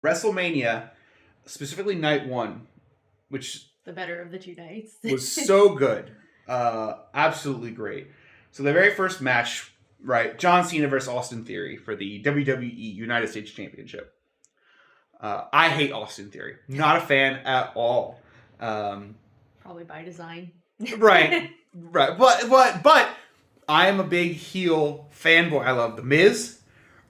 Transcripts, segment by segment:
WrestleMania, specifically night one, which The better of the two nights. was so good. Absolutely great. So the very first match, right? John Cena versus Austin Theory for the WWE United States Championship. I hate Austin Theory. Not a fan at all. Probably by design. Right. But I am a big heel fanboy. I love The Miz.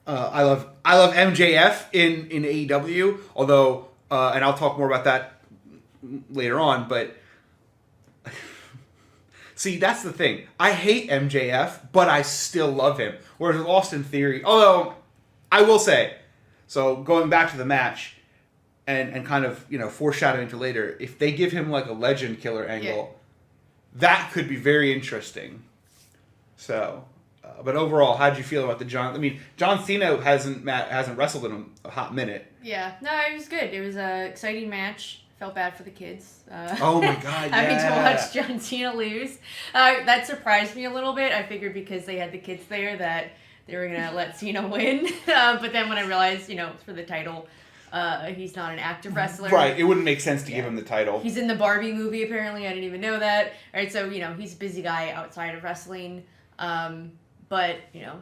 I love MJF in AEW. Although, and I'll talk more about that later on. But see, that's the thing. I hate MJF, but I still love him. Whereas with Austin Theory, although I will say, so going back to the match and kind of foreshadowing to later, if they give him like a legend killer angle, that could be very interesting. So, but overall, how did you feel about the John? I mean, John Cena hasn't wrestled in a hot minute. Yeah, no, it was good. It was an exciting match. Felt bad for the kids. Oh my god! Having to watch John Cena lose, that surprised me a little bit. I figured because they had the kids there that they were gonna let Cena win. But then when I realized, for the title, he's not an active wrestler. Right. It wouldn't make sense to give him the title. He's in the Barbie movie. Apparently, I didn't even know that. Right. So he's a busy guy outside of wrestling. But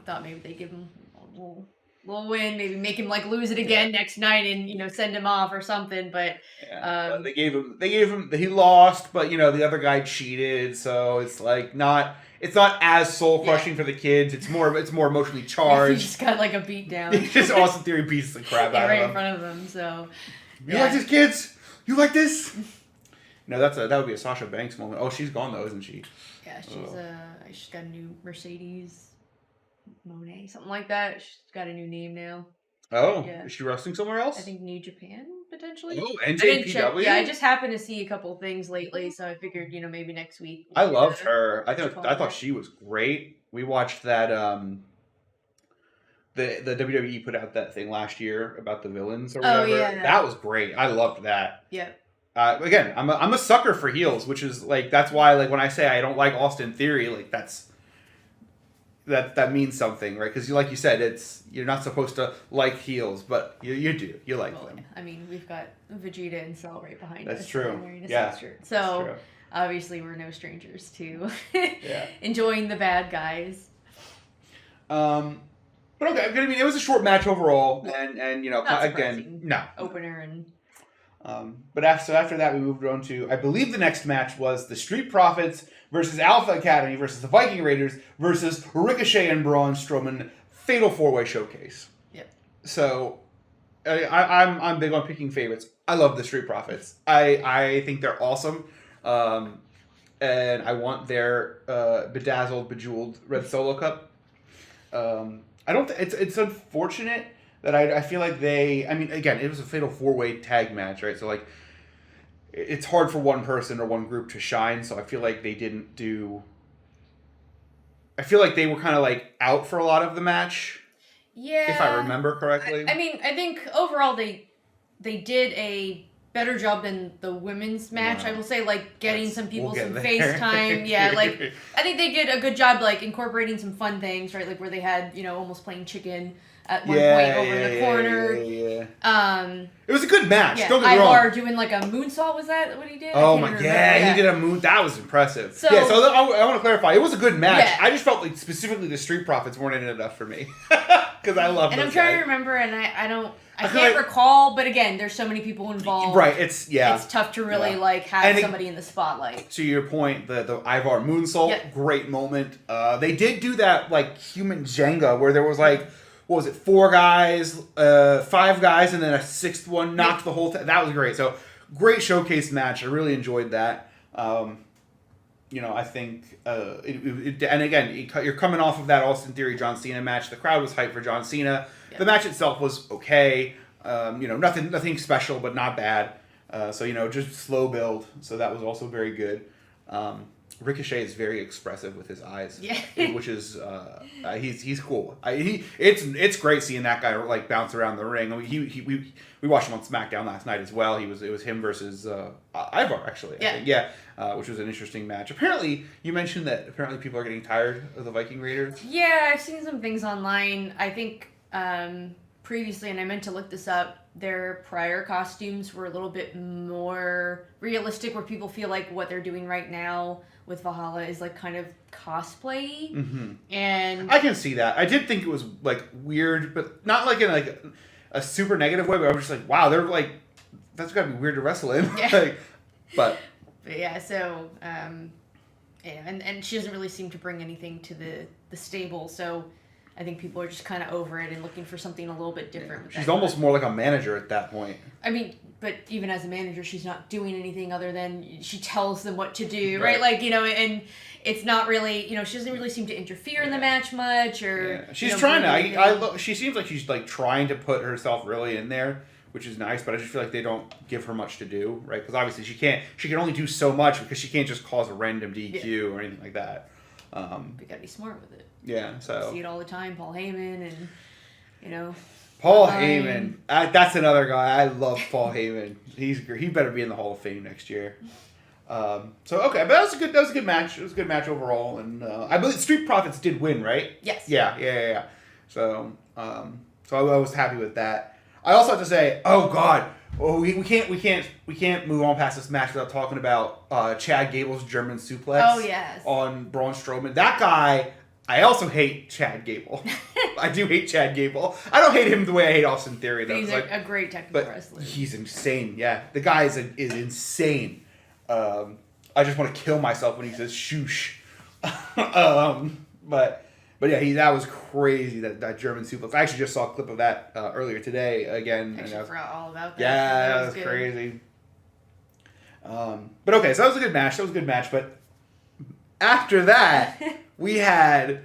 thought maybe they give him a little win, maybe make him like lose it again next night and send him off or something. But but they gave him he lost, but the other guy cheated, so it's like not as soul crushing for the kids. It's more emotionally charged. He just got like a beat down. Just Austin Theory beats the crap out of him right in front of him. So you like this, kids? You like this? No, that would be a Sasha Banks moment. Oh, she's gone though, isn't she? Yeah, she's got a new Mercedes Monet, something like that. She's got a new name now. Oh, is she wrestling somewhere else? I think New Japan, potentially. Oh, NJPW? I just happened to see a couple things lately, so I figured, maybe next week. I loved her. I thought she was great. We watched that, the WWE put out that thing last year about the villains or whatever. Yeah. That was great. I loved that. Yeah. Again, I'm a sucker for heels, which is like, that's why, like, when I say I don't like Austin Theory, like, that means something, right? Because like you said, you're not supposed to like heels, but you do. You like them. I mean, we've got Vegeta and Cell right behind us. That's true. Yeah. So obviously we're no strangers to enjoying the bad guys. But okay, I mean, it was a short match overall, and again, no opener and. But after that, we moved on to, I believe the next match was the Street Profits versus Alpha Academy versus the Viking Raiders versus Ricochet and Braun Strowman Fatal 4-Way Showcase. Yep. So, I'm big on picking favorites. I love the Street Profits. I think they're awesome. And I want their bedazzled, bejeweled red Solo Cup. It's unfortunate that I feel like again, it was a Fatal 4-Way tag match, right? So, like, it's hard for one person or one group to shine, so I feel like they didn't do... I feel like they were kind of, like, out for a lot of the match. Yeah. If I remember correctly. I mean, I think overall they did a better job than the women's match. I will say, like, getting some people some FaceTime. Yeah, like, I think they did a good job, like, incorporating some fun things, right? Like, where they had, almost playing chicken at one point over the corner. Yeah. It was a good match. Don't get me wrong. Ivar doing like a moonsault. Was that what he did? Oh my god, he did a moon. That was impressive. So I want to clarify. It was a good match. Yeah. I just felt like specifically the Street Profits weren't in it enough for me because I love. And I'm trying to remember, and I can't recall. But again, there's so many people involved. Right. It's tough to really have somebody in the spotlight. To your point, the Ivar moonsault, great moment. They did do that like human Jenga where there was like. What was it? 4 guys, 5 guys, and then a 6th one knocked the whole thing. That was great. So, great showcase match. I really enjoyed that. I think, and again, you're coming off of that Austin Theory John Cena match. The crowd was hyped for John Cena. Yeah. The match itself was okay. Nothing special, but not bad. Just slow build. So that was also very good. Ricochet is very expressive with his eyes, which is he's cool. It's great seeing that guy like bounce around the ring. I mean, we watched him on SmackDown last night as well. It was him versus Ivar actually. I think, which was an interesting match. Apparently, you mentioned that people are getting tired of the Viking Raiders. Yeah, I've seen some things online. I think previously, and I meant to look this up, their prior costumes were a little bit more realistic, where people feel like what they're doing right now with Valhalla is like kind of cosplay. Mm-hmm. And I can see that. I did think it was like weird, but not like in like a super negative way. But I was just like, wow, they're like, that's gotta be weird to wrestle in. Yeah. Like, but yeah, so and she doesn't really seem to bring anything to the stable, so I think people are just kind of over it and looking for something a little bit different. Yeah. She's almost more like a manager at that point. I mean, but even as a manager, she's not doing anything other than she tells them what to do, right? Like, and it's not really, she doesn't really seem to interfere in the match much, or... Yeah. She's trying to, she seems like she's like trying to put herself really in there, which is nice, but I just feel like they don't give her much to do, right? Because obviously she can only do so much because she can't just cause a random DQ or anything like that. We gotta be smart with it. Yeah, so... We see it all the time, Paul Heyman and, Paul Heyman. That's another guy. I love Paul Heyman. He better be in the Hall of Fame next year. So okay, but that was a good match. It was a good match overall, and I believe Street Profits did win, right? Yes. Yeah. So I was happy with that. I also have to say, oh God, we can't move on past this match without talking about Chad Gable's German suplex. Oh yes. On Braun Strowman. That guy. I also hate Chad Gable. I do hate Chad Gable. I don't hate him the way I hate Austin Theory, though. He's a great technical wrestler. He's insane. Yeah, the guy is insane. I just want to kill myself when he says "shoosh." But yeah, that was crazy. That German suplex. I actually just saw a clip of that earlier today again. I actually forgot all about that. Yeah, that was crazy. But okay, so that was a good match. But after that. We had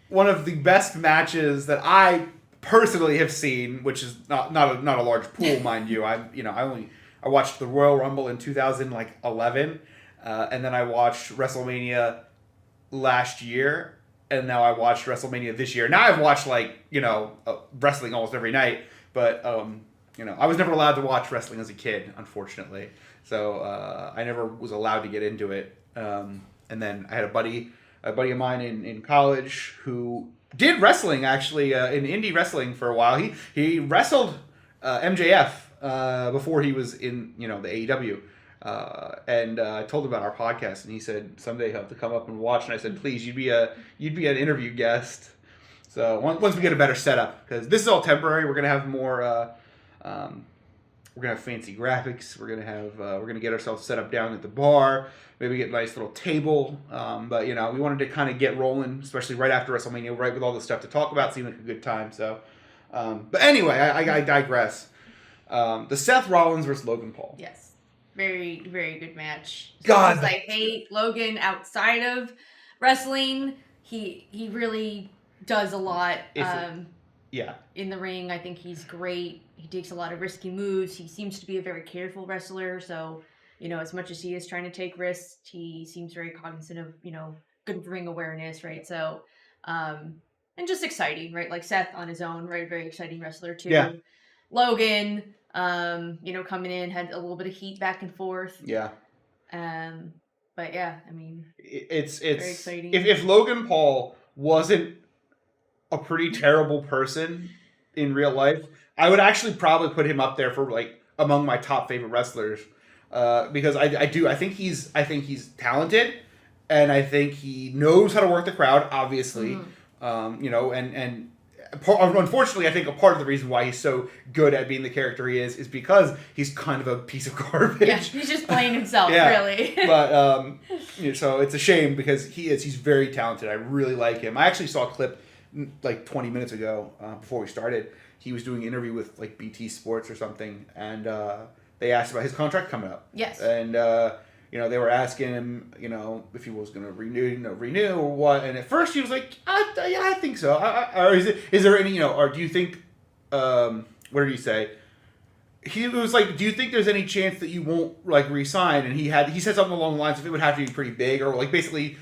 one of the best matches that I personally have seen, which is not a large pool, mind you. I watched the Royal Rumble in 2011, and then I watched WrestleMania last year, and now I watched WrestleMania this year. Now I've watched wrestling almost every night, but I was never allowed to watch wrestling as a kid, unfortunately. So I never was allowed to get into it. And then I had a buddy of mine in college who did wrestling, actually, in indie wrestling for a while. He wrestled MJF before he was in, the AEW. And I told him about our podcast, and he said someday he'll have to come up and watch. And I said, please, you'd be an interview guest. So once we get a better setup, because this is all temporary, we're gonna have more. We're gonna have fancy graphics. We're gonna get ourselves set up down at the bar. Maybe get a nice little table. But we wanted to kind of get rolling, especially right after WrestleMania, right with all the stuff to talk about. Seemed like a good time. So, but anyway, I digress. The Seth Rollins versus Logan Paul. Yes, very very good match. God, I hate Logan outside of wrestling. He really does a lot. Yeah. In the ring, I think he's great. He takes a lot of risky moves. He seems to be a very careful wrestler. So, as much as he is trying to take risks, he seems very cognizant of, good ring awareness, right? So, and just exciting, right? Like Seth on his own, right? Very exciting wrestler too. Yeah. Logan, coming in, had a little bit of heat back and forth. Yeah. But yeah, I mean, it's very exciting. If Logan Paul wasn't a pretty terrible person in real life, I would actually probably put him up there for among my top favorite wrestlers, because I think he's talented, and I think he knows how to work the crowd, obviously. And unfortunately, I think a part of the reason why he's so good at being the character he is because he's kind of a piece of garbage. Yeah, he's just playing himself, really. But so it's a shame because he's very talented. I really like him. I actually saw a clip 20 minutes ago before we started. He was doing an interview with BT Sports or something, and they asked about his contract coming up. Yes. And they were asking him, if he was going to renew or what. And at first he was like, yeah, I think so. Or is there any, or do you think, what did he say? He was like, do you think there's any chance that you won't re-sign? And he said something along the lines of it would have to be pretty big, or basically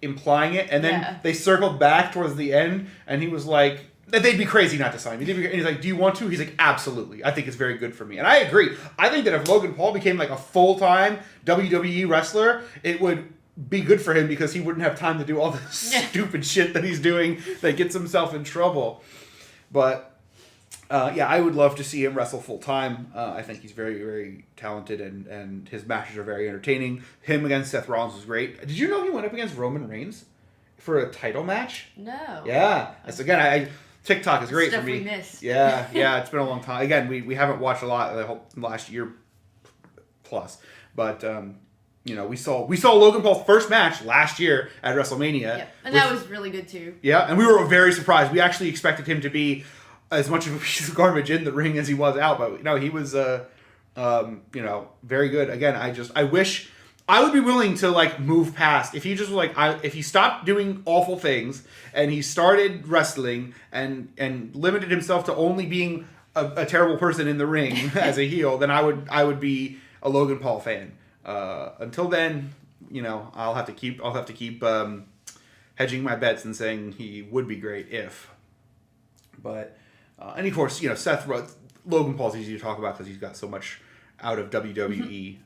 implying it. And then they circled back towards the end, and he was like, they'd be crazy not to sign me. And he's like, do you want to? He's like, absolutely. I think it's very good for me. And I agree. I think that if Logan Paul became a full-time WWE wrestler, it would be good for him because he wouldn't have time to do all this stupid shit that he's doing that gets himself in trouble. But I would love to see him wrestle full time. I think he's very, very talented, and his matches are very entertaining. Him against Seth Rollins was great. Did you know he went up against Roman Reigns for a title match? No. Yeah. That's, again, TikTok is great for me. Stuff we missed. Yeah, it's been a long time. Again, we haven't watched a lot the whole last year plus, but we saw Logan Paul's first match last year at WrestleMania. Yeah, and that was really good too. Yeah, and we were very surprised. We actually expected him to be as much of a piece of garbage in the ring as he was out, but no, he was very good. Again, I wish I would be willing to like move past if he just was like if he stopped doing awful things and he started wrestling and limited himself to only being a terrible person in the ring as a heel, then I would be a Logan Paul fan. Until then, I'll have to keep hedging my bets and saying he would be great if. But and of course, Logan Paul's easy to talk about because he's got so much out of WWE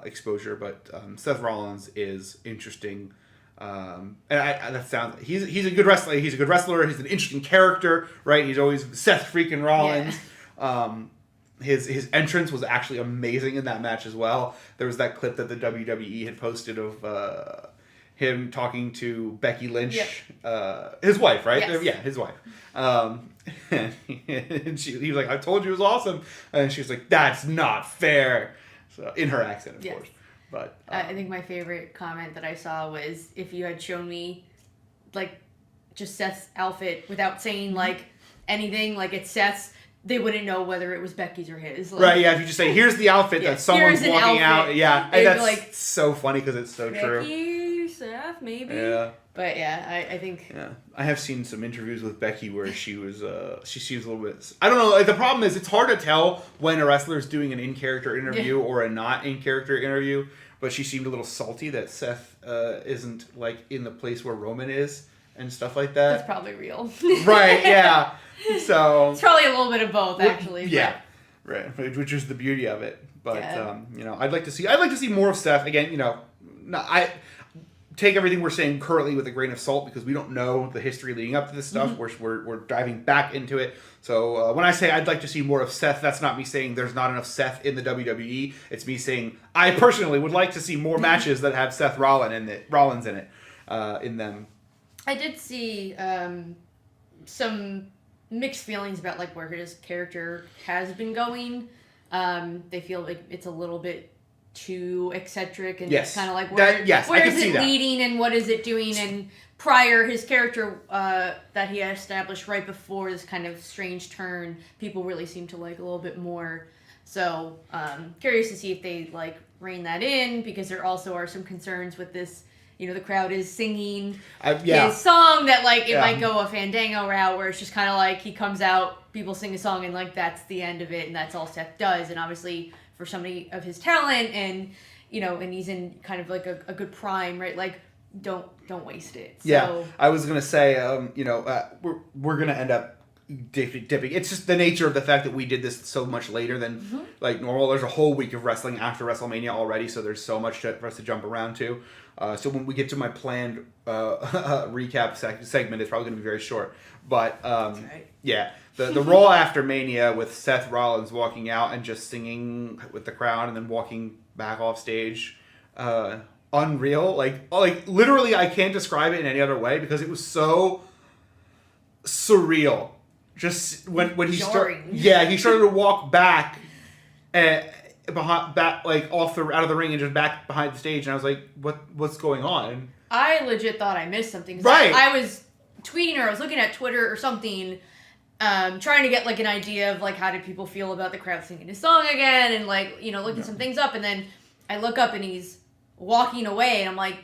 exposure. But Seth Rollins is interesting, and he's a good wrestler. He's a good wrestler. He's an interesting character, right? He's always Seth freaking Rollins. Yeah. His entrance was actually amazing in that match as well. There was that clip that the WWE had posted of him talking to Becky Lynch, his wife, right? Yes. Yeah, his wife. And he was like, "I told you it was awesome," and she was like, "That's not fair." So in her accent, of course. But I think my favorite comment that I saw was, if you had shown me, like, just Seth's outfit without saying like anything, like it's Seth's, they wouldn't know whether it was Becky's or his. Like, right, yeah, if you just say, here's the outfit that someone's walking out. Yeah, and that's like, so funny because it's so true. Becky, Seth, maybe? Yeah. But yeah, I think... Yeah. I have seen some interviews with Becky where she was, she seems a little bit... I don't know, like, the problem is it's hard to tell when a wrestler is doing an in-character interview or a not in-character interview, but she seemed a little salty that Seth isn't, like, in the place where Roman is and stuff like that. That's probably real. Right, yeah. So it's probably a little bit of both, actually. Yeah, right. Which is the beauty of it. But I'd like to see more of Seth again. I take everything we're saying currently with a grain of salt because we don't know the history leading up to this stuff. Mm-hmm. We're diving back into it. So when I say I'd like to see more of Seth, that's not me saying there's not enough Seth in the WWE. It's me saying I personally would like to see more matches that have Seth Rollins in it, in them. I did see some mixed feelings about like where his character has been going. They feel like it's a little bit too eccentric and it's kind of like where is it leading and what is it doing, and prior his character that he had established right before this kind of strange turn, people really seem to like a little bit more. So curious to see if they like rein that in, because there also are some concerns with this. The crowd is singing his song that, like, it might go a Fandango route where it's just kind of like he comes out, people sing a song, and, like, that's the end of it, and that's all Seth does. And obviously, for somebody of his talent and, and he's in kind of, like, a good prime, right? Like, don't waste it. So, yeah, I was going to say, we're going to end up dipping. It's just the nature of the fact that we did this so much later than, like, normal. There's a whole week of wrestling after WrestleMania already, so there's so much for us to jump around to. So when we get to my planned recap segment, it's probably going to be very short. But yeah, the Raw after Mania with Seth Rollins walking out and just singing with the crowd and then walking back off stage, unreal. Like literally, I can't describe it in any other way because it was so surreal. Just when he started, he started to walk back out of the ring and just back behind the stage, and I was like, what's going on? I legit thought I missed something. Right. I was tweeting, or I was looking at Twitter or something, trying to get like an idea of like how did people feel about the crowd singing his song again, and like looking some things up, and then I look up and he's walking away, and I'm like,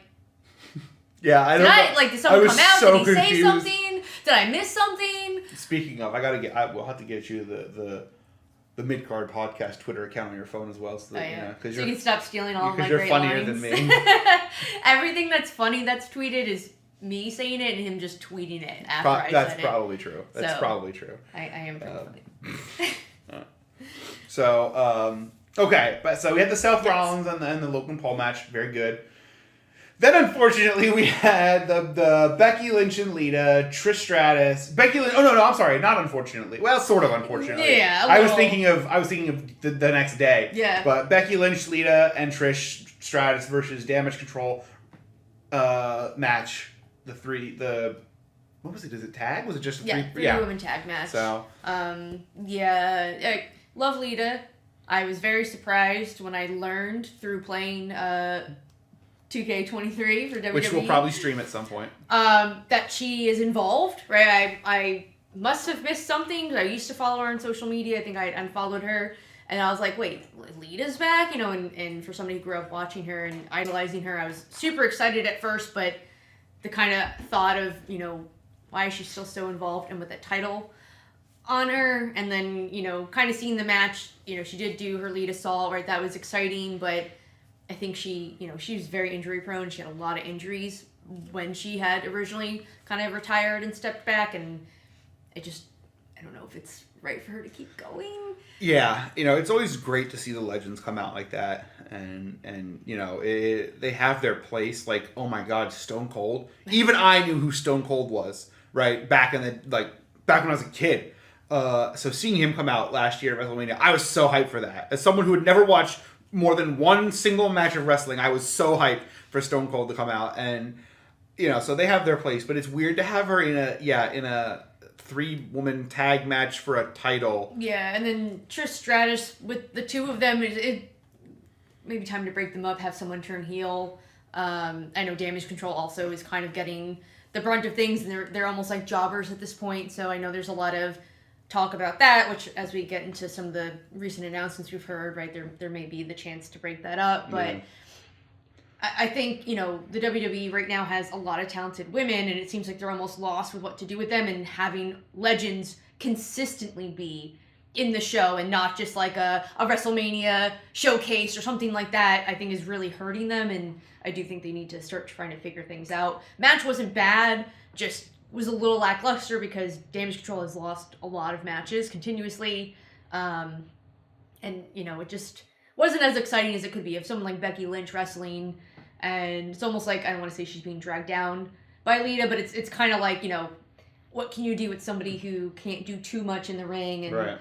yeah, I don't know. Did someone come out? So did he say something? Did I miss something? Speaking of, we'll have to get you the Mid-Card Podcast Twitter account on your phone as well, so that, so you can stop stealing all of my great lines. Because you're funnier than me. Everything that's funny that's tweeted is me saying it and him just tweeting it after I said it. That's probably true. That's probably true. I am pretty funny. So, okay. But so we had the Seth Rollins and the Logan Paul match. Very good. Then, unfortunately, we had the Becky Lynch and Lita, Trish Stratus, Becky Lynch. Oh no, I'm sorry, not unfortunately. Well, sort of unfortunately. Yeah, I was thinking of the next day. Yeah. But Becky Lynch, Lita, and Trish Stratus versus Damage Control match. What was it? Is it tag? Was it just a three-woman tag match? So. I love Lita. I was very surprised when I learned through playing 2K23 for WWE. Which we'll probably stream at some point. That she is involved, right? I must have missed something. I used to follow her on social media. I think I unfollowed her. And I was like, wait, Lita's back? And for somebody who grew up watching her and idolizing her, I was super excited at first, but the kind of thought of, why is she still so involved and with a title on her? And then, kind of seeing the match, she did do her lead assault, right? That was exciting, but I think she was very injury prone. She had a lot of injuries when she had originally kind of retired and stepped back, and I don't know if it's right for her to keep going. Yeah, it's always great to see the legends come out like that, and they have their place. Like, oh my God, Stone Cold. Even I knew who Stone Cold was, right? Back when I was a kid. So seeing him come out last year at WrestleMania, I was so hyped for that. As someone who had never watched more than one single match of wrestling, I was so hyped for Stone Cold to come out, and so they have their place. But it's weird to have her in a 3-woman tag match for a title. Yeah, and then Trish Stratus with the two of them, it maybe time to break them up, have someone turn heel. I know Damage Control also is kind of getting the brunt of things, and they're almost like jobbers at this point. So I know there's a lot of talk about that, which as we get into some of the recent announcements we've heard, right, there may be the chance to break that up, but I think, the WWE right now has a lot of talented women, and it seems like they're almost lost with what to do with them, and having legends consistently be in the show and not just like a WrestleMania showcase or something like that, I think is really hurting them, and I do think they need to start trying to figure things out. Match wasn't bad, just was a little lackluster because Damage Control has lost a lot of matches continuously. And, it just wasn't as exciting as it could be. If someone like Becky Lynch wrestling, and it's almost like, I don't want to say she's being dragged down by Lita, but it's kind of like, what can you do with somebody who can't do too much in the ring? And, right.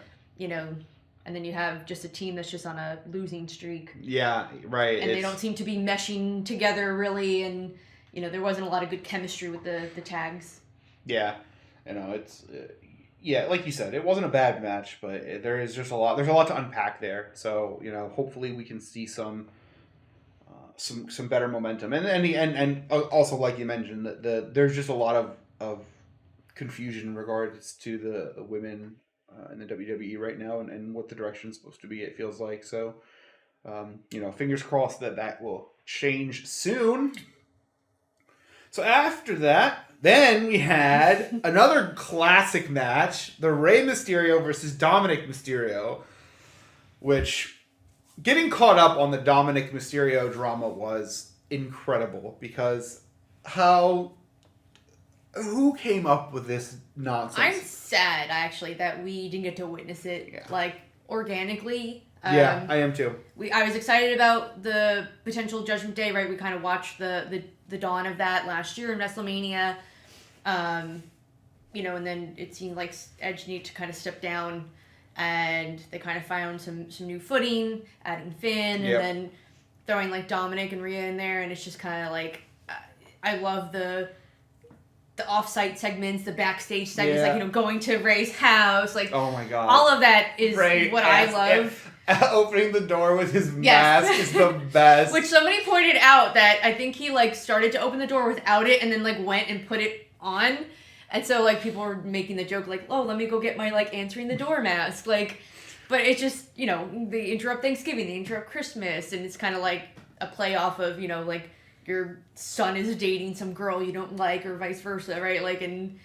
And then you have just a team that's just on a losing streak. Yeah, right. And they don't seem to be meshing together really, and, there wasn't a lot of good chemistry with the tags. Yeah, it's like you said, it wasn't a bad match, but there's a lot to unpack there. So hopefully we can see some better momentum, and also like you mentioned that there's just a lot of confusion in regards to the women in the WWE right now, and what the direction's supposed to be. It feels like so. Fingers crossed that will change soon. So after that, then we had another classic match, the Rey Mysterio versus Dominic Mysterio, which getting caught up on the Dominic Mysterio drama was incredible because who came up with this nonsense? I'm sad, actually, that we didn't get to witness it, organically. Yeah, I am too. I was excited about the potential Judgment Day, right? We kind of watched the dawn of that last year in WrestleMania. And then it seemed like Edge needed to kind of step down, and they kind of found some new footing, adding Finn, and then throwing like Dominic and Rhea in there, and it's just kind of like, I love the off-site segments, the backstage segments, going to Rey's house, like, oh my God, all of that is what I love. Opening the door with his mask is the best. Which somebody pointed out that I think he started to open the door without it and then went and put it on. And so people were making the joke oh, let me go get my answering the door mask. But it's just, they interrupt Thanksgiving, they interrupt Christmas, and it's kind of like a play off of, your son is dating some girl you don't like or vice versa, right? And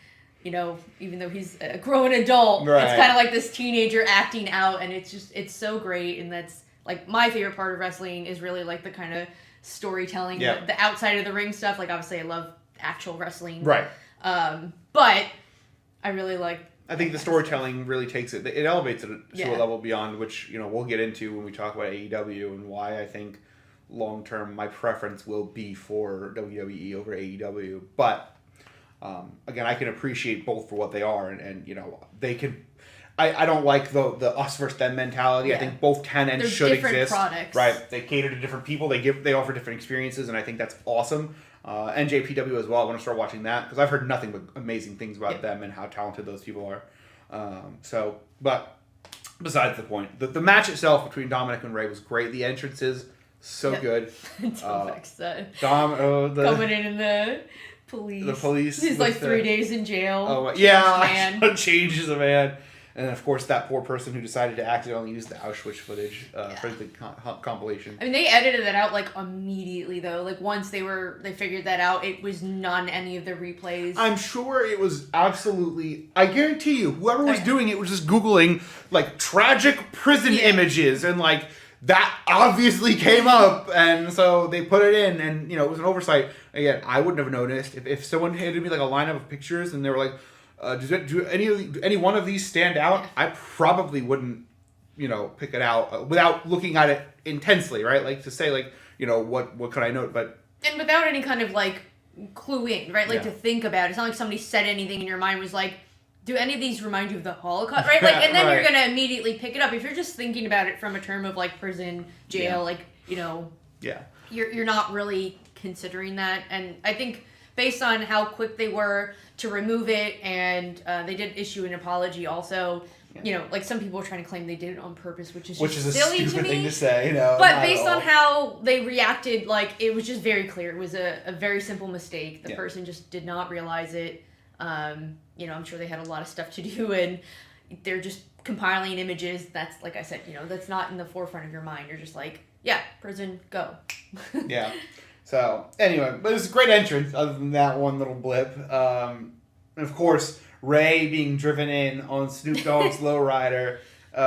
even though he's a grown adult, right, it's kind of like this teenager acting out, and it's so great. And that's my favorite part of wrestling is really the kind of storytelling, the outside of the ring stuff. Obviously I love actual wrestling, right? But I really I think the storytelling really takes it elevates it to a level beyond which we'll get into when we talk about AEW and why I think long term, my preference will be for WWE over AEW. But again, I can appreciate both for what they are, and they can. I don't like the us versus them mentality. Yeah. I think both can and should exist. Products. Right? They cater to different people. They offer different experiences, and I think that's awesome. NJPW as well. I want to start watching that because I've heard nothing but amazing things about them and how talented those people are. But besides the point, the match itself between Dominic and Ray was great. The entrances good. Coming in the police. The police. He's like 3 days in jail. Oh yeah, changes a man. And of course, that poor person who decided to accidentally use the Auschwitz footage for the compilation. I mean, they edited that out like immediately, though. Like once they figured that out, it was not any of the replays. I'm sure it was absolutely. I guarantee you, whoever was doing it was just Googling like tragic prison images, and like that obviously came up, and so they put it in, and it was an oversight. Again, I wouldn't have noticed if someone handed me like a lineup of pictures, and they were like. Do any one of these stand out? I probably wouldn't, pick it out without looking at it intensely, right? Like to say, like, what could I note? But and without any kind of like clue in, right? Like to think about it. It's not like somebody said anything in your mind was like, do any of these remind you of the Holocaust, right? Like, and then you're gonna immediately pick it up if you're just thinking about it from a term of like prison, jail, like you're not really considering that, and I think. Based on how quick they were to remove it, and they did issue an apology also. Like some people are trying to claim they did it on purpose, which is silly a stupid to me. thing to say, But based on how they reacted, like it was just very clear. It was a very simple mistake. The person just did not realize it. I'm sure they had a lot of stuff to do, and they're just compiling images. That's like I said, that's not in the forefront of your mind. You're just like, yeah, prison, go. Yeah. So, anyway, but it was a great entrance, other than that one little blip. And of course, Ray being driven in on Snoop Dogg's lowrider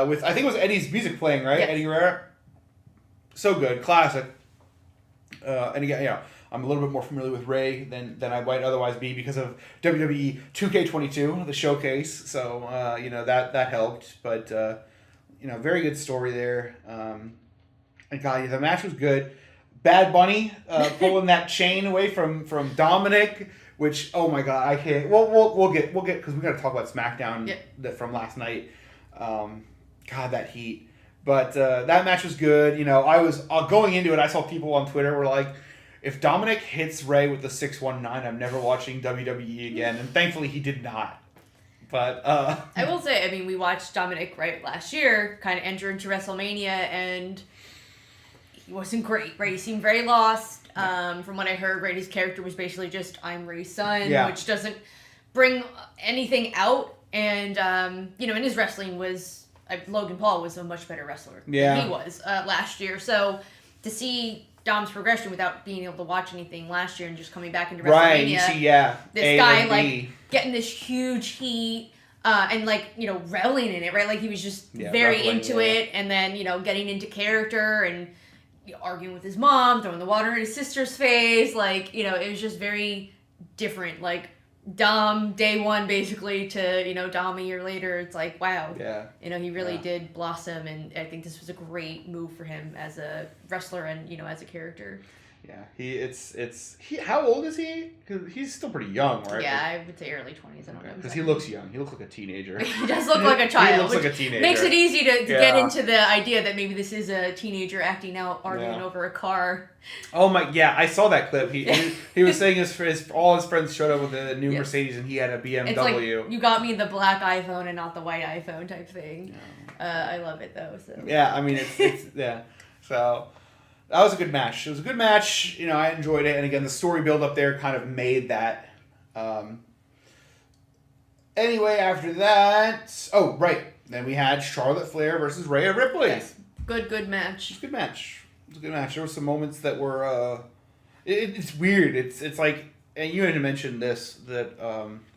with, I think it was Eddie's music playing, right? Yes. Eddie Guerrero? So good. Classic. And again, I'm a little bit more familiar with Ray than I might otherwise be because of WWE 2K22, the showcase. So, that helped. But, very good story there. And God, the match was good. Bad Bunny pulling that chain away from Dominic, which I can't. We'll get because we got to talk about SmackDown from last night. God, that heat. But that match was good. I was going into it. I saw people on Twitter were like, if Dominic hits Ray with the 619, I'm never watching WWE again. And thankfully, he did not. But I will say, I mean, we watched Dominic last year, kind of enter into WrestleMania, and. He wasn't great. Ray seemed very lost. From what I heard, Ray's character was basically just, I'm Ray's son, which doesn't bring anything out. And, in his wrestling Logan Paul was a much better wrestler than he was last year. So to see Dom's progression without being able to watch anything last year and just coming back into WrestleMania. Right, you see, this guy, getting this huge heat. And reveling in it, right? Like he was just very into it, and then getting into character and arguing with his mom, throwing the water in his sister's face, it was just very different. Like Dom day one basically to Dom a year later. It's like wow, he really did blossom, and I think this was a great move for him as a wrestler and as a character. Yeah, how old is he? Because he's still pretty young, right? Yeah, I would say early 20s. I don't know. Because he looks young. He looks like a teenager. He does look like a child. He looks like a teenager. Makes it easy to get into the idea that maybe this is a teenager acting out, arguing over a car. Oh my, I saw that clip. He was saying all his friends showed up with a new Mercedes and he had a BMW. It's like, you got me the black iPhone and not the white iPhone type thing. I love it though. So. Yeah, I mean, it's So... That was a good match. It was a good match. I enjoyed it. And again, the story build up there kind of made that. Anyway, after that... Oh, right. Then we had Charlotte Flair versus Rhea Ripley. Yes. Good match. It was a good match. There were some moments that were... It's weird. It's like... And you had mentioned this, that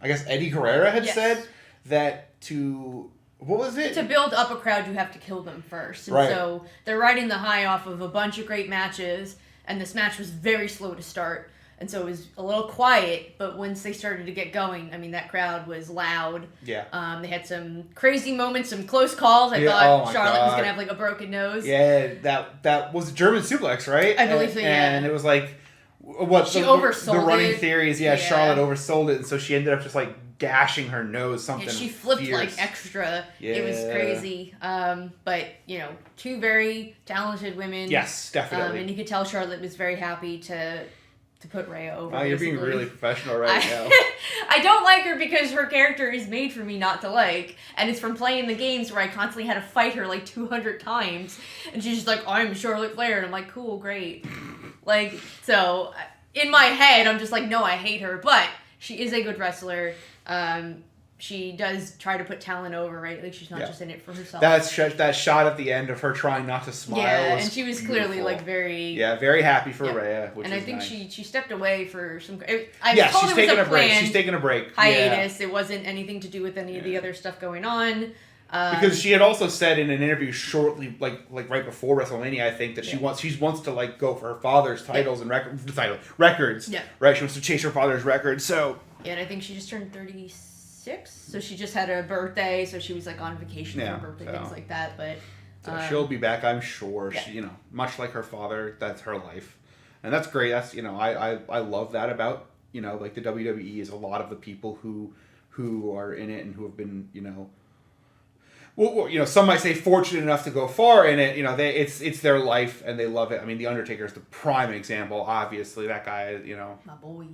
I guess Eddie Guerrero had said that to... What was it? To build up a crowd, you have to kill them first. And so they're riding the high off of a bunch of great matches, and this match was very slow to start. And so it was a little quiet, but once they started to get going, I mean, that crowd was loud. Yeah. They had some crazy moments, some close calls. I thought Charlotte was going to have, like, a broken nose. Yeah, that was a German suplex, right? I believe so, yeah. And it was like, what? She oversold the running it. theory is, Charlotte oversold it, and so she ended up just, like, dashing her nose, something she flipped, fierce. like, extra. Yeah. It was crazy. But, two very talented women. Yes, definitely. And you could tell Charlotte was very happy to put Rhea over. Oh, you're being really professional right now. I don't like her because her character is made for me not to like. And it's from playing the games where I constantly had to fight her like 200 times. And she's just like, I'm Charlotte Flair. And I'm like, cool, great. Like, so in my head, I'm just like, no, I hate her. But she is a good wrestler. She does try to put talent over, right? Like, she's not just in it for herself. That shot at the end of her trying not to smile. Yeah, was and she was beautiful. clearly like very. Yeah, very happy for Rhea, which and is I think nice. she stepped away for some. She's taking a break. She's taking a break. Hiatus. It wasn't anything to do with any of the other stuff going on. Because she had also said in an interview shortly, like right before WrestleMania, I think that she wants to like go for her father's titles and records. Yeah. Right. She wants to chase her father's records. So. Yeah, and I think she just turned 36, so she just had a birthday, so she was like on vacation for her birthday, things like that. But she'll be back, I'm sure. She, much like her father, that's her life, and that's great. That's I love that about like the WWE is a lot of the people who are in it and who have been well, some might say fortunate enough to go far in it. It's their life and they love it. I mean, the Undertaker is the prime example. Obviously, that guy, my boy.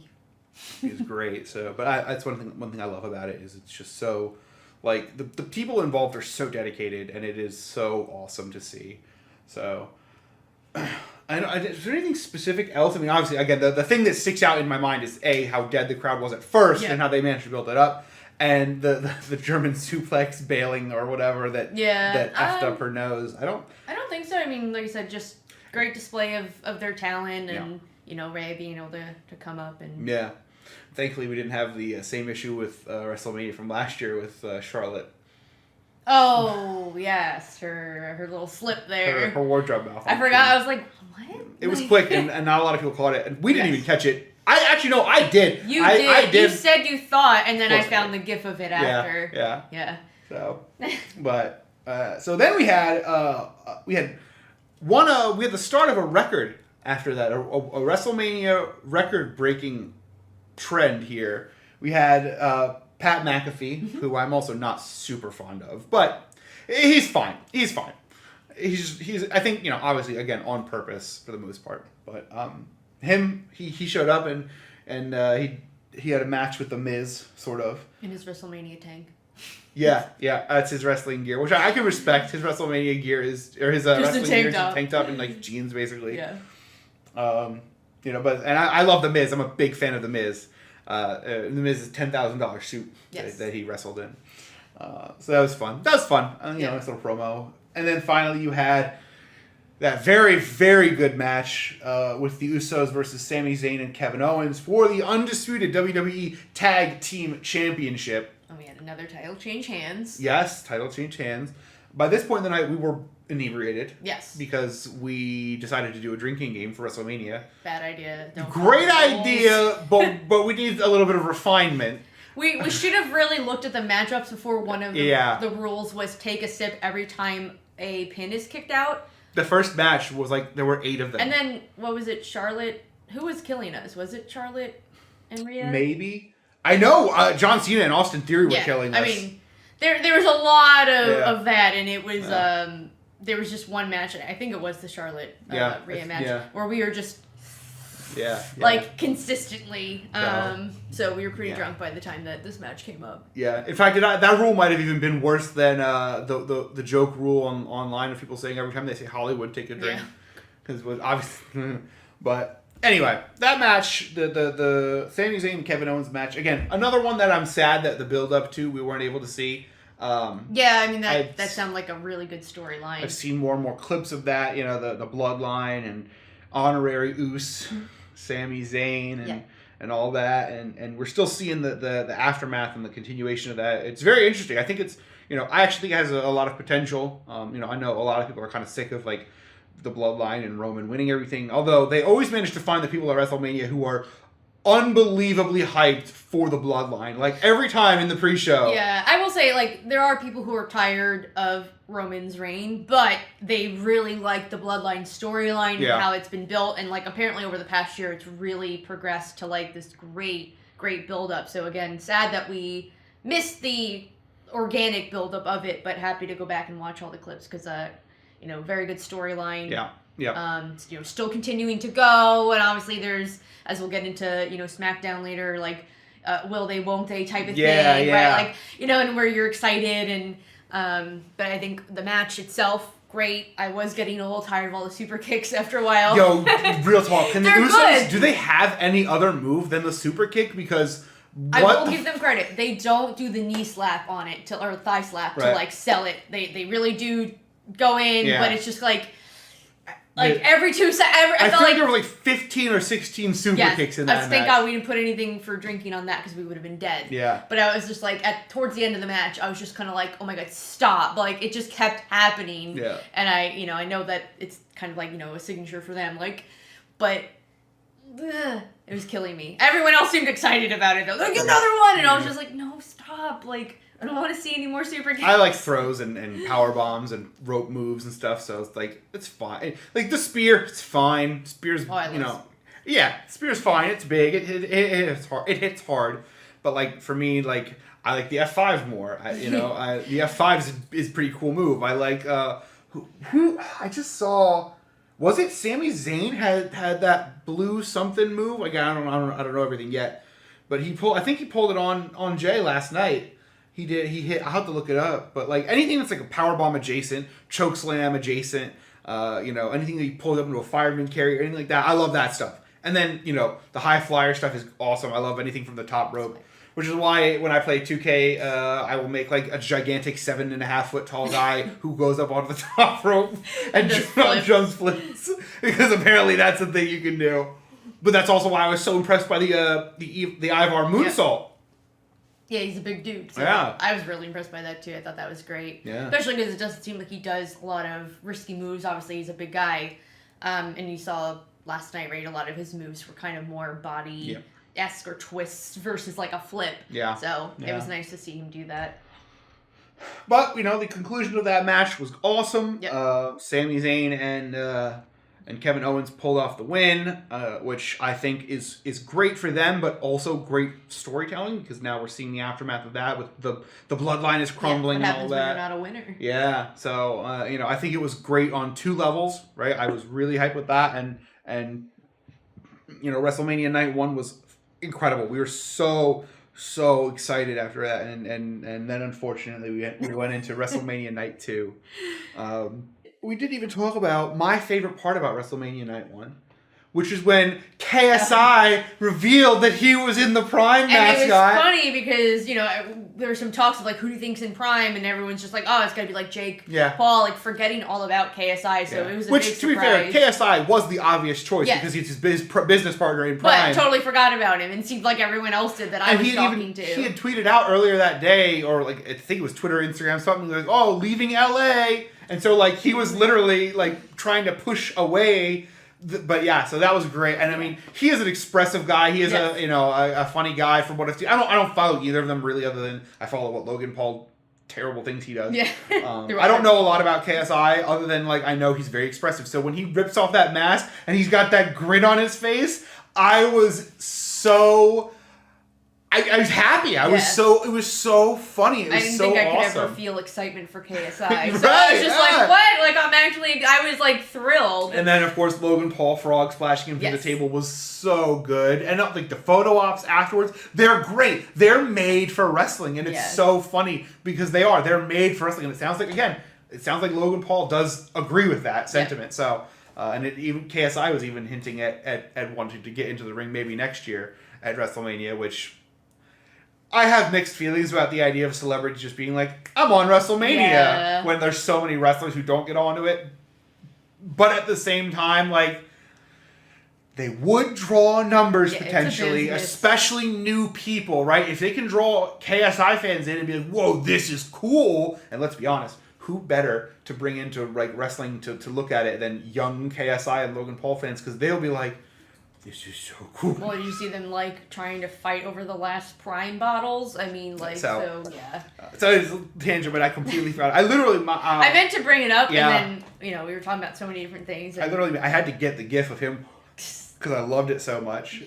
He's great. So, but that's one thing I love about it is it's just so, like the people involved are so dedicated and it is so awesome to see. So, is there anything specific else? I mean, obviously, again, the thing that sticks out in my mind is how dead the crowd was at first and how they managed to build it up, and the German suplex bailing or whatever that effed up her nose. I don't think so. I mean, like I said, just great display of their talent and Rhea being able to come up and Thankfully, we didn't have the same issue with WrestleMania from last year with Charlotte. Oh, yes. Her little slip there. Her wardrobe malfunction. I forgot. I was like, what? It was quick, and not a lot of people caught it. And we didn't even catch it. I did. You did. I did. You said you thought, and then I found the gif of it after. Yeah. So, but, so then we had the start of a record after that, a WrestleMania record-breaking trend here. We had Pat McAfee, who I'm also not super fond of, but he's fine. He's I think obviously again on purpose for the most part, but he showed up and he had a match with The Miz sort of in his WrestleMania tank. Yeah, that's his wrestling gear, which I can respect. His WrestleMania gear his wrestling gear is a tank top and like jeans basically. Yeah. But I love The Miz. I'm a big fan of The Miz. The Miz's $10,000 suit that he wrestled in. So that was fun. Nice little promo. And then finally you had that very, very good match with the Usos versus Sami Zayn and Kevin Owens for the undisputed WWE Tag Team Championship. And we had another title change hands. Yes, title change hands. By this point in the night, we were inebriated. Yes. Because we decided to do a drinking game for WrestleMania. Bad idea. Great idea, but we need a little bit of refinement. We should have really looked at the matchups before one of the rules was take a sip every time a pin is kicked out. The first match was like, there were 8 of them. And then, what was it, Charlotte? Who was killing us? Was it Charlotte and Rhea? Maybe. I know John Cena and Austin Theory were killing us. I mean, there was a lot of that, and it was, there was just one match, I think it was the Charlotte Rhea match, where we were just, consistently, so we were pretty drunk by the time that this match came up. Yeah, in fact, that rule might have even been worse than the joke rule online of people saying every time they say Hollywood, take a drink. Because it was obviously, but anyway, that match, the Sami Zayn and Kevin Owens match, again, another one that I'm sad that the build up to we weren't able to see. That sounded like a really good storyline. I've seen more and more clips of that, the bloodline and honorary Uso, Sami Zayn and all that, and we're still seeing the aftermath and the continuation of that. It's very interesting. I think it's I actually think it has a lot of potential. I know a lot of people are kind of sick of the bloodline and Roman winning everything, although they always manage to find the people at WrestleMania who are unbelievably hyped for the Bloodline. Like, every time in the pre-show. Yeah, I will say, like, there are people who are tired of Roman's reign, but they really like the Bloodline storyline and how it's been built. And, like, apparently over the past year, it's really progressed to, like, this great build-up. So, again, sad that we missed the organic build-up of it, but happy to go back and watch all the clips because, very good storyline. Yeah. Still continuing to go, and obviously there's, as we'll get into, SmackDown later, like, will they, won't they type of thing, right? Like, and where you're excited, and, but I think the match itself, great. I was getting a little tired of all the super kicks after a while. Yo, real talk. Can the Usos, good. do they have any other move than the super kick? Because I will give them credit. They don't do the knee slap on it, or thigh slap to, like, sell it. They really do go in, but it's just, like every 2 seconds. I feel like there were like 15 or 16 super kicks in that match. Thank God we didn't put anything for drinking on that because we would have been dead. Yeah. But I was just like, towards the end of the match, I was just kind of like, oh my God, stop. Like, it just kept happening. Yeah. And I know that it's kind of like, a signature for them. Like, but it was killing me. Everyone else seemed excited about it though. Like, another one! And I was just like, no, stop. Like, I don't want to see any more super kicks. I like throws and power bombs and rope moves and stuff, so it's like, it's fine. Like, the spear, it's fine. Spear's, spear's fine. It's big. It hits hard. It hits hard. But, like, for me, like, I like the F5 more. The F5 is a pretty cool move. I like, who I just saw, was it Sami Zayn had that blue something move? Like, I don't know everything yet. But I think he pulled it on Jay last night. He hit, I'll have to look it up, but like anything that's like a powerbomb adjacent, choke slam adjacent, anything that he pulled up into a fireman carry or anything like that, I love that stuff. And then, the high flyer stuff is awesome. I love anything from the top rope, which is why when I play 2K, I will make like a gigantic 7.5 foot tall guy who goes up onto the top rope and jump flips, because apparently that's a thing you can do. But that's also why I was so impressed by the Ivar moonsault. Yeah, he's a big dude. So I was really impressed by that too. I thought that was great. Yeah. Especially because it doesn't seem like he does a lot of risky moves. Obviously, he's a big guy. And you saw last night, right? A lot of his moves were kind of more body-esque or twists versus like a flip. Yeah. So it was nice to see him do that. But, the conclusion of that match was awesome. Yep. Sami Zayn and Kevin Owens pulled off the win, which I think is great for them, but also great storytelling, because now we're seeing the aftermath of that with the bloodline is crumbling and all that. What happens when you're not a winner? Yeah, so I think it was great on 2 levels, right? I was really hyped with that, and WrestleMania Night 1 was incredible. We were so excited after that, and then unfortunately we went into WrestleMania Night 2. We didn't even talk about my favorite part about WrestleMania Night 1, which is when KSI revealed that he was in the Prime mascot. And it was funny because, there were some talks of, like, who do you think's in Prime, and everyone's just like, oh, it's got to be, like, Jake Paul, like, forgetting all about KSI, so it was a big surprise. Which, to be fair, KSI was the obvious choice because he's his business partner in Prime. But totally forgot about him, and seemed like everyone else did that I was talking to. He had tweeted out earlier that day, or, like, I think it was Twitter, Instagram, something like, oh, leaving LA. And so, like, he was literally, like, trying to push away. But yeah, so that was great. And I mean, he is an expressive guy. He is a funny guy from what I've seen. I don't follow either of them really, other than I follow what Logan Paul terrible things he does. Yeah. I don't know a lot about KSI other than, like, I know he's very expressive. So when he rips off that mask and he's got that grin on his face, I was so... I was happy. It was so funny. It was so awesome. I didn't think I could ever feel excitement for KSI. So I was just like, what? Like, I was like thrilled. And then, of course, Logan Paul frog splashing him through the table was so good. And like the photo ops afterwards, they're great. They're made for wrestling. And it's so funny because they are. They're made for wrestling. And it sounds like Logan Paul does agree with that sentiment. So, and even KSI was even hinting at wanting to get into the ring maybe next year at WrestleMania, which... I have mixed feelings about the idea of celebrities just being like, I'm on WrestleMania, when there's so many wrestlers who don't get onto it. But at the same time, like, they would draw numbers potentially, especially new people, right? If they can draw KSI fans in and be like, whoa, this is cool. And let's be honest, who better to bring into like wrestling to look at it than young KSI and Logan Paul fans? Because they'll be like, this is so cool. Well, did you see them like trying to fight over the last Prime bottles? I mean, like, so yeah. So it's a tangent, but I completely forgot. I literally, I meant to bring it up, and then we were talking about so many different things. I had to get the gif of him because I loved it so much.